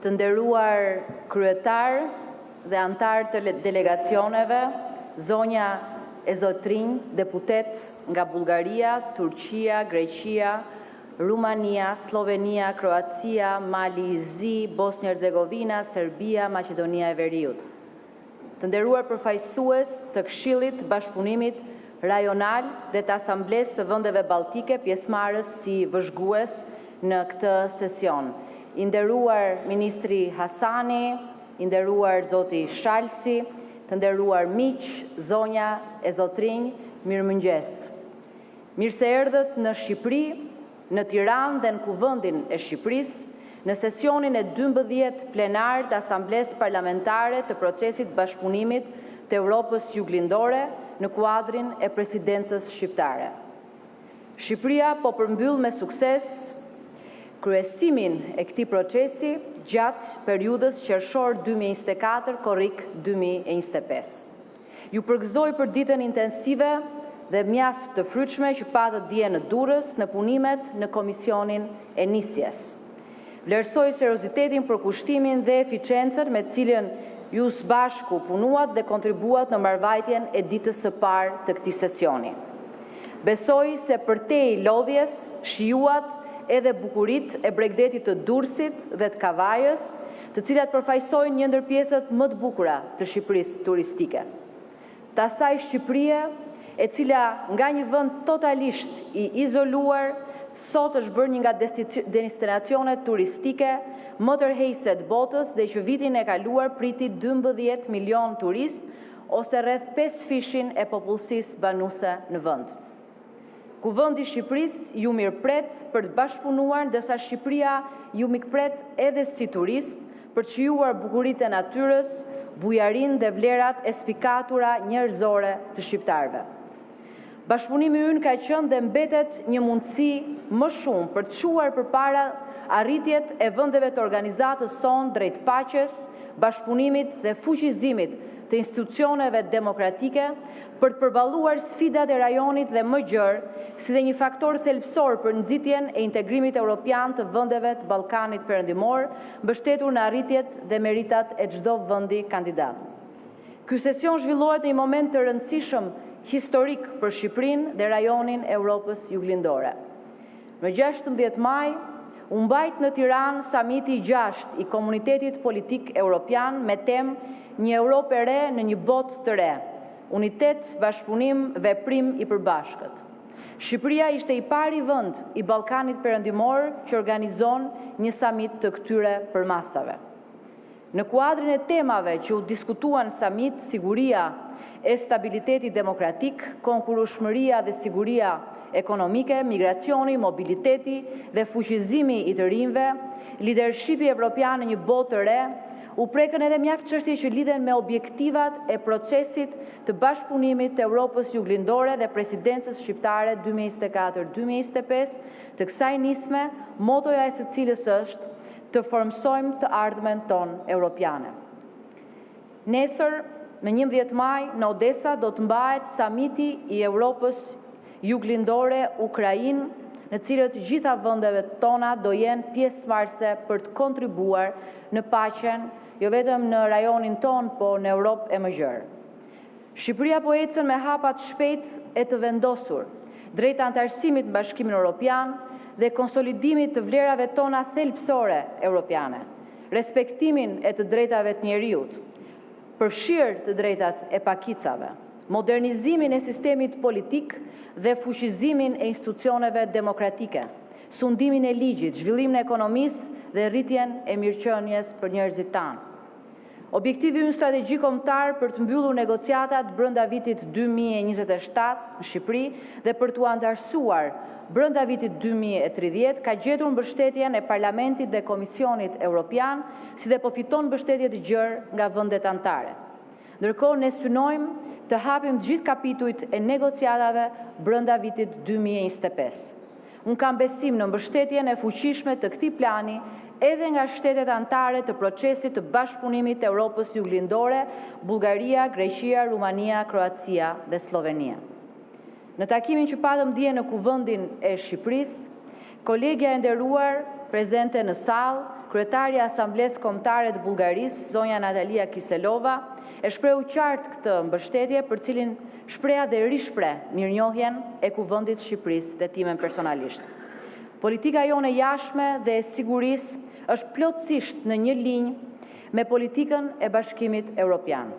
Të nderuar kryetar dhe antar të delegacioneve, zonja e zotrinj, deputet nga Bullgaria, Turqia, Greqia, Rumania, Slovenia, Kroacia, Mali i Zi, Bosnjë-Hercegovina, Serbia, Maqedonia e Veriut. Të nderuar përfaqësues të Këshillit të Bashkëpunimit Rajonal dhe të Asamblesë të Vendeve Balltike, pjesëmarrës si vëzhgues në këtë sesion. I nderuar Ministri Hasani, i nderuar Zoti Shalsi, të nderuar miq, zonja e zotrinj, mirëmëngjes. Mirë se erdhët në Shqipëri, në Tiranë dhe në Kuvendin e Shqipërisë, në sesionin e 12 plenar të Asamblesë Parlamentare të Procesit Bashkëpunimit të Europës Juglindore në kuadrin e Presidencës Shqiptare. Shqipëria po përmbyll me sukses kryesimin e këtij procesi gjatë periudhës qershor 2024 korrik 2025. Ju përgëzoj për ditën intensive dhe mjaft të frytshme që patët dje në Durrës në punimet në Komisionin e Nisjes. Vlerësoj seriozitetin për kushtimin dhe eficiencën me cilën ju së bashku punuat dhe kontribuat në marrëvajtjen e ditës së parë të këtij sesioni. Besoj se përtej lodhjes shijuat edhe bukurit e Bregdetit të Durrësit dhe të Kavajës, të cilat përfaqësojnë një ndër pjesët më të bukura të Shqipërisë turistike. Të asaj Shqipërie, e cila nga një vend totalisht i izoluar, sot është bërë një nga destinacionet turistike më tërheqëse të botës dhe që vitin e kaluar priti 12 milion turist ose rreth 5% e popullsisë banuese në vend. Kuvendi i Shqipërisë ju mirëpret për të bashkëpunuar, ndërsa Shqipëria ju mikpret edhe si turist për të shijuar bukuritë e natyrës, bujarinë dhe vlerat e spikatura njerëzore të shqiptarëve. Bashkëpunimi ynë ka qenë dhe mbetet një mundësi më shumë për të çuar përpara arritjet e vendeve të organizatës tonë drejt paqes, bashkëpunimit dhe fuqizimit të institucioneve demokratike për të përballuar sfidat e rajonit dhe më gjerë, si dhe një faktor thelbësor për nxitjen e integrimit evropian të vendeve të Ballkanit Perëndimor, mbështetur në arritjet dhe meritat e çdo vendi kandidat. Ky sesion zhvillohet në një moment të rëndësishëm historik për Shqipërinë dhe rajonin e Europës Juglindore. Në 16 maj u mbajt në Tiranë samiti i 6 i Komunitetit Politik Evropian me temë Një Europë e re në një botë të re, unitet, bashkëpunim, veprim i përbashkët. Shqipëria ishte i pari vend i Ballkanit Perëndimor që organizon një samit të këtyre përmasave. Në kuadrin e temave që u diskutuan në samit, siguria e stabiliteti demokratik, konkurrueshmëria dhe siguria ekonomike, migracioni, mobiliteti dhe fuqizimi i të rinjve, lidershipi evropian në një botë të re, u prekën edhe mjaft çështje që lidhen me objektivat e procesit të bashkëpunimit të Europës Juglindore dhe Presidencës Shqiptare 2024-2025, të kësaj nisme, motoja e së cilës është të formsojmë të ardhmen tonë europiane. Nesër, me 11 maj, në Odesa do të mbahet samiti i Europës Juglindore Ukrainë, në cilët gjitha vendeve tona do jenë pjesëmarrëse për të kontribuar në paqen, jo vetëm në rajonin ton, po në Europë e më gjerë. Shqipëria po ecën me hapa të shpejtë e të vendosur drejt antarësimit në Bashkimin Evropian dhe konsolidimit të vlerave tona thelbësore europiane, respektimin e të drejtave të njeriut, përfshirë të drejtat e pakicave, modernizimin e sistemit politik dhe fuqizimin e institucioneve demokratike, sundimin e ligjit, zhvillimin e ekonomisë dhe rritjen e mirëqenies për njerëzit tanë. Objektivi ynë strategjik kombëtar për të mbyllur negociatat brenda vitit 2027 në Shqipëri dhe për t'u antarësuar brenda vitit 2030 ka gjetur mbështetjen e Parlamentit dhe Komisionit Evropian, si dhe po fiton mbështetje të gjerë nga vendet anëtare. Ndërkohë ne synojmë të hapim të gjithë kapitujt e negociatave brenda vitit 2025. Unë kam besim në mbështetjen e fuqishme të këtij plani edhe nga shtetet anëtare të procesit të bashkëpunimit të Europës Juglindore, Bullgaria, Greqia, Rumania, Kroacia dhe Slovenia. Në takimin që patëm dje në Kuvendin e Shqipërisë, kolegja e nderuar prezente në sallë, kryetaria e Asamblesë Kombëtare të Bullgarisë, zonja Natalia Kiselova, e shprehu qartë këtë mbështetje, për cilin shpreha dhe rishpreh mirënjohjen e Kuvendit të Shqipërisë dhe timen personalisht. Politika jone e jashtme dhe e sigurisë është plotësisht në një linjë me politikën e Bashkimit Evropian.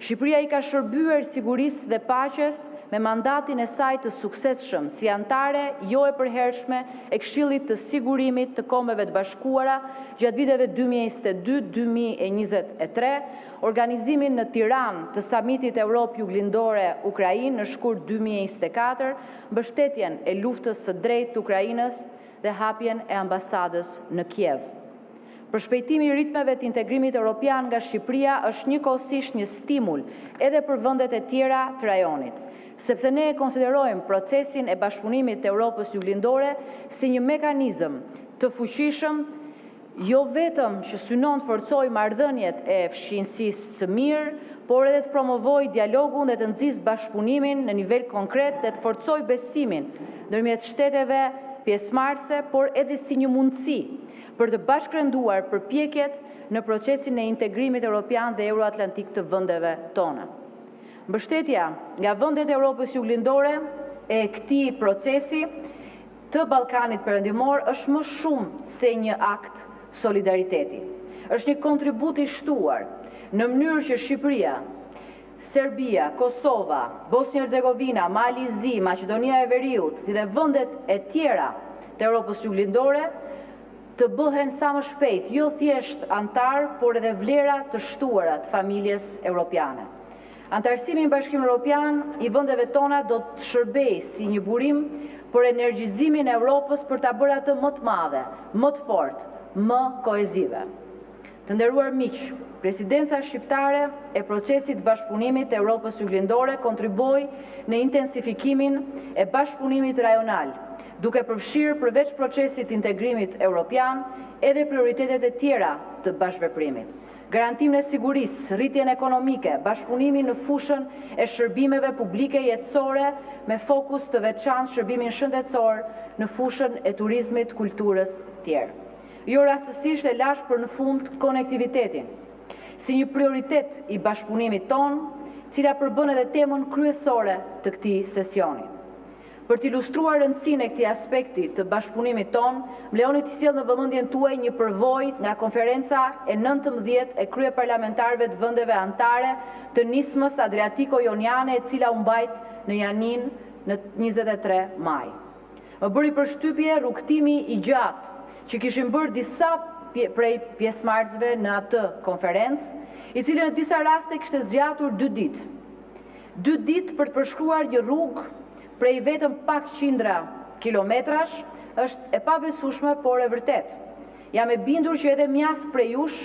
Shqipëria i ka shërbyer sigurisë dhe paqes me mandatin e saj të suksesshëm si antare jo e përhershme e Këshillit të Sigurimit të Kombeve të Bashkuara gjatë viteve 2022-2023, organizimin në Tiranë të samitit Europë Juglindore Ukrainë në shkurt 2024, mbështetjen e luftës së drejtë të Ukrainës dhe hapjen e ambasadës në Kiev. Përshpejtimi i ritmeve të integrimit evropian nga Shqipëria është njëkohësisht një stimul edhe për vendet e tjera të rajonit, sepse ne e konsiderojmë procesin e bashkëpunimit të Europës Juglindore si një mekanizëm të fuqishëm, jo vetëm që synon të forcojë marrëdhëniet e fshinësisë së mirë, por edhe të promovojë dialogun dhe të nxjisë bashkëpunimin në nivel konkret dhe të forcojë besimin ndërmjet shteteve pjesëmarrëse, por edhe si një mundësi për të bashkërenduar përpjekjet në procesin e integrimit evropian dhe euroatlantik të vendeve tona. Mbështetja nga vendet e Europës Juglindore e këtij procesi të Ballkanit Perëndimor është më shumë se një akt solidariteti. Është një kontribut i shtuar në mënyrë që Shqipëria, Serbia, Kosova, Bosnjë-Hercegovina, Mali i Zi, Maqedonia e Veriut dhe vendet e tjera të Europës Juglindore të bëhen sa më shpejt, jo thjesht antar, por edhe vlera të shtuara të familjes europiane. Antarësimi në Bashkimin Evropian i vendeve tona do të shërbejë si një burim për energjizimin e Evropës për ta bërë atë më të madhe, më të fortë, më kohezive. Të nderuar miq, Presidenca shqiptare e procesit bashkëpunimit të Europës Juglindore kontriboi në intensifikimin e bashkëpunimit rajonal, duke përfshirë përveç procesit integrimit evropian edhe prioritetet e tjera të bashkëveprimit. Garantimin e sigurisë, rritjen ekonomike, bashkëpunimin në fushën e shërbimeve publike jetësore me fokus të veçantë shërbimin shëndetësor në fushën e turizmit, kulturës tjerë. Jo rastësisht e lash për në fund konektivitetin, si një prioritet i bashkëpunimit ton, cila përbën edhe temën kryesore të këtij sesioni. Për t'ilustruar rëndësinë e këtij aspekti të bashkëpunimit ton, më lejoni të sjell në vëmendjen tuaj një përvojë nga konferenca e 19 e kryeparlamentarëve të vendeve anëtare të nismës Adriatiko-Joniane, e cila u mbajt në Janin në 23 maj. Më bëri përshtypje rrugtimi i gjatë që kishin bërë disa prej pjesëmarrësve në atë konferencë, i cili në disa raste kishte zgjatur 2 ditë. 2 ditë për të përshkruar një rrugë prej vetëm pak qindra kilometrash është e pabesueshme, por e vërtet. Jam e bindur që edhe mjaft prej jush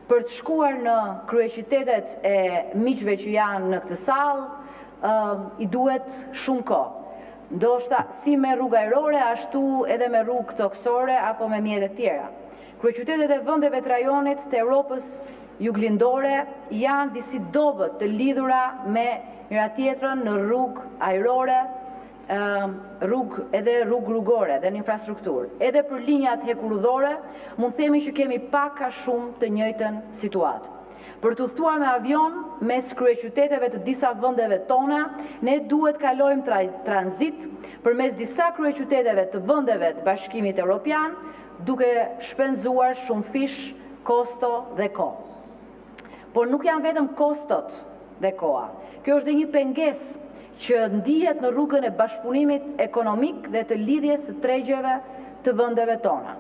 për të shkuar në kryeqytetet e miqve që janë në këtë sallë, i duhet shumë kohë. Ndoshta si me rrugë ajrore, ashtu edhe me rrugë toksore apo me mjete tjera. Kryeqytetet e vendeve të rajonit të Europës Juglindore janë disi dobët të lidhura me njëra tjetrën në rrugë ajrore, edhe rrugë rrugore dhe në infrastrukturë. Edhe për linjat hekurudhore, mund themi që kemi pak a shumë të njëjtën situatë. Për të udhëtuar me avion mes kryeqyteteve të disa vendeve tona, ne duhet kalojmë tranzit përmes disa kryeqyteteve të vendeve të Bashkimit Evropian, duke shpenzuar shumë fish, kosto dhe kohë. Por nuk janë vetëm kostot dhe koha. Kjo është dhe një pengesë që ndihet në rrugën e bashkëpunimit ekonomik dhe të lidhjes së tregjeve të vendeve tona.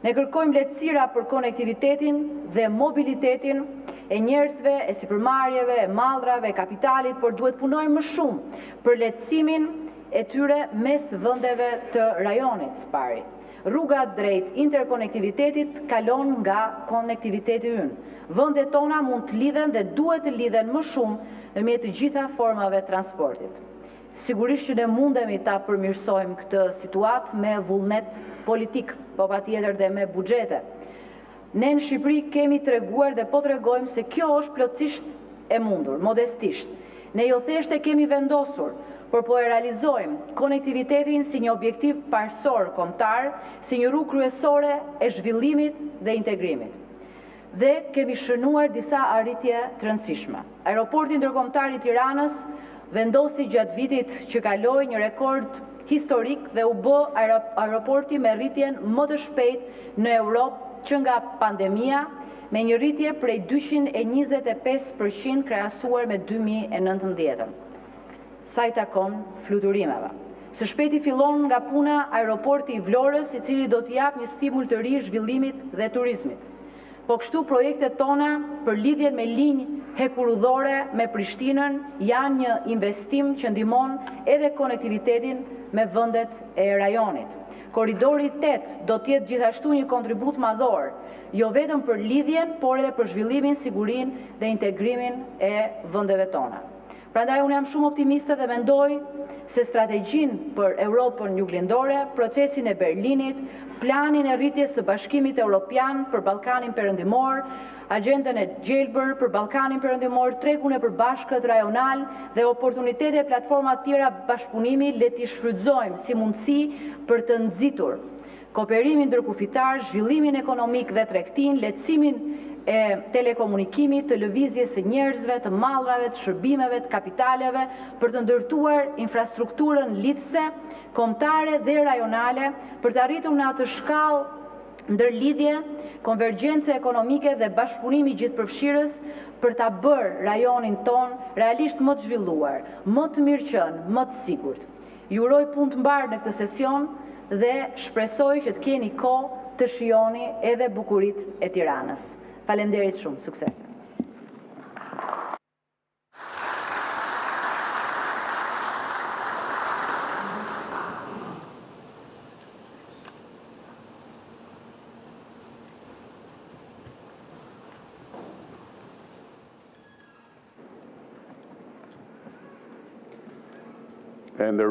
Ne kërkojmë lehtësira për konektivitetin dhe mobilitetin e njerëzve, e sipërmarrjeve, e mallrave, e kapitalit, por duhet punojmë më shumë për lehtësimin e tyre mes vendeve të rajonit së pari. Rruga drejt interkonektivitetit kalon nga konektiviteti ynë. Vendet tona mund të lidhen dhe duhet të lidhen më shumë nëpërmjet të gjitha formave transportit. Sigurisht që ne mundemi ta përmirësojmë këtë situatë me vullnet politik, po patjetër dhe me buxhete. Ne në Shqipëri kemi treguar dhe po tregojmë se kjo është plotësisht e mundur, modestisht. Ne jo thjesht e kemi vendosur, por po e realizojmë konektivitetin si një objektiv parësor kombëtar, si një rrugë kryesore e zhvillimit dhe integrimit. Dhe kemi shënuar disa arritje të rëndësishme. Aeroporti ndërkombëtar i Tiranës vendosi gjatë vitit që kaloi një rekord historik dhe u bë aeroporti me rritjen më të shpejt në Europë që nga pandemia, me një rritje prej 225% krahasuar me 2019. Sa i takon fluturimeve. Së shpejti fillon nga puna aeroporti i Vlorës, i cili do t'i jap një stimul të ri zhvillimit dhe turizmit. Po kështu projektet tona për lidhjen me linjë hekurudhore me Prishtinën janë një investim që ndihmon edhe konektivitetin me vendet e rajonit. Korridori 8 do të jetë gjithashtu një kontribut madhor, jo vetëm për lidhjen, por edhe për zhvillimin, sigurinë dhe integrimin e vendeve tona. Prandaj unë jam shumë optimiste dhe mendoj se strategjinë për Europën juglindore, procesin e Berlinit, planin e rritjes së Bashkimit Evropian për Ballkanin Perëndimor, agjendën e gjelbër për Ballkanin Perëndimor, tregun e përbashkët rajonal dhe oportunitete e platforma tjera bashkëpunimi le t'i shfrytëzojmë si mundësi për të nxitur kooperimin ndërkufitar, zhvillimin ekonomik dhe tregtinë, lehtësimin e telekomunikimit, të lëvizjes së njerëzve, të mallrave, të shërbimeve, të kapitaleve, për të ndërtuar infrastrukturën lidhëse, kombëtare dhe rajonale, për të arritur në atë shkallë ndërlidhje, konvergjencë ekonomike dhe bashkëpunimi gjithëpërfshirës për ta bërë rajonin ton realisht më të zhvilluar, më të mirëqen, më të sigurt. Ju uroj punë të mbarë në këtë sesion dhe shpresoj që të keni kohë të shijoni edhe bukuritë e Tiranës. Faleminderit shumë, suksese. And the